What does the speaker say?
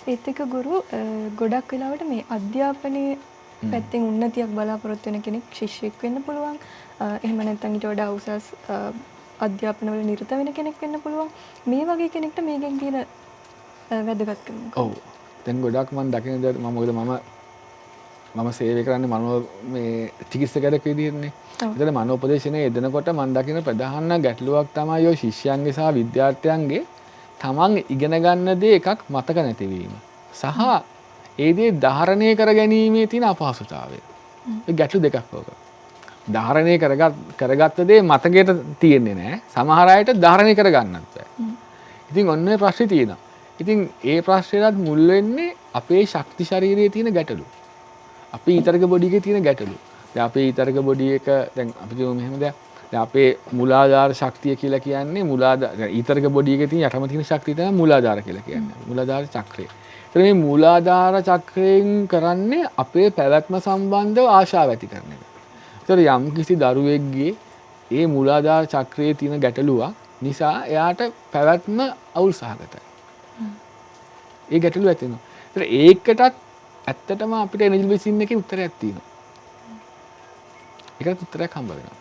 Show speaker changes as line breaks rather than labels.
ඒත් එක ගුරු ගොඩක් වෙලාවට මේ අධ්‍යාපනයේ පැත්තෙන් උන්නතියක් බලාපොරොත්තු වෙන කෙනෙක් ශිෂ්‍යෙක් වෙන්න පුළුවන්. එහෙම නැත්නම් ඊට වඩා උසස් අධ්‍යාපනවල නිරත වෙන කෙනෙක් වෙන්න පුළුවන්. මේ වගේ කෙනෙක්ට මේකෙන් තියෙන වැදගත්කම මොකක්ද?
ඔව්. දැන් ගොඩක් මම දකින දේ මම සේවය කරන්නේ මනෝ මේ චිකිත්සකයෙක් විදිහටනේ. ඒතර මනෝපදේශනයේ යෙදෙනකොට මම දකින ප්‍රධාන ගැටලුවක් තමයි ඔය ශිෂ්‍යයන්ගේ සහ විද්‍යාර්ථයන්ගේ තමන් ඉගෙන ගන්න දේ එකක් මතක නැතිවීම. සහ ඒ දේ ධාරණය කර ගැනීමේ තියෙන අපහසුතාවය. ඒ ගැටලු දෙකක් ඕක. ධාරණය කරගත්ත දේ මතකයට තියෙන්නේ නැහැ. සමහර අයට ධාරණය කරගන්නත් බෑ. ඉතින් ඔන්න ඔය ප්‍රශ්නේ තියෙනවා. ඉතින් ඒ ප්‍රශ්නේට මුල් වෙන්නේ අපේ ශක්ති ශරීරයේ තියෙන ගැටලු. අපේ ඊතරක බොඩි එකේ තියෙන ගැටලු. දැන් අපේ ඊතරක බොඩි එක දැන් අපි කියමු මෙහෙම දෙයක්. දැන් අපේ මූලාධාර ශක්තිය කියලා කියන්නේ ඊතරක බොඩි එකේ තියෙන යටම තියෙන ශක්තිය තමයි මූලාධාර කියලා කියන්නේ. මූලාධාර චක්‍රය. ඒතර මේ මූලාධාර චක්‍රයෙන් කරන්නේ අපේ පැවැත්ම සම්බන්ධව ආශාව ඇති කරන එක. ඒතර යම් කිසි දරුවෙක්ගේ ඒ මූලාධාර චක්‍රයේ තියෙන ගැටලුවක් නිසා එයාට පැවැත්ම අවුල් සහගතයි. ඒ ගැටලුව ඇති වෙනවා. ඒතර ඒකටත් ඇත්තටම අපිට එනර්ජි බේසින් එකේ උත්තරයක් තියෙනවා. ඒකට උත්තරයක් හම්බ වෙනවා.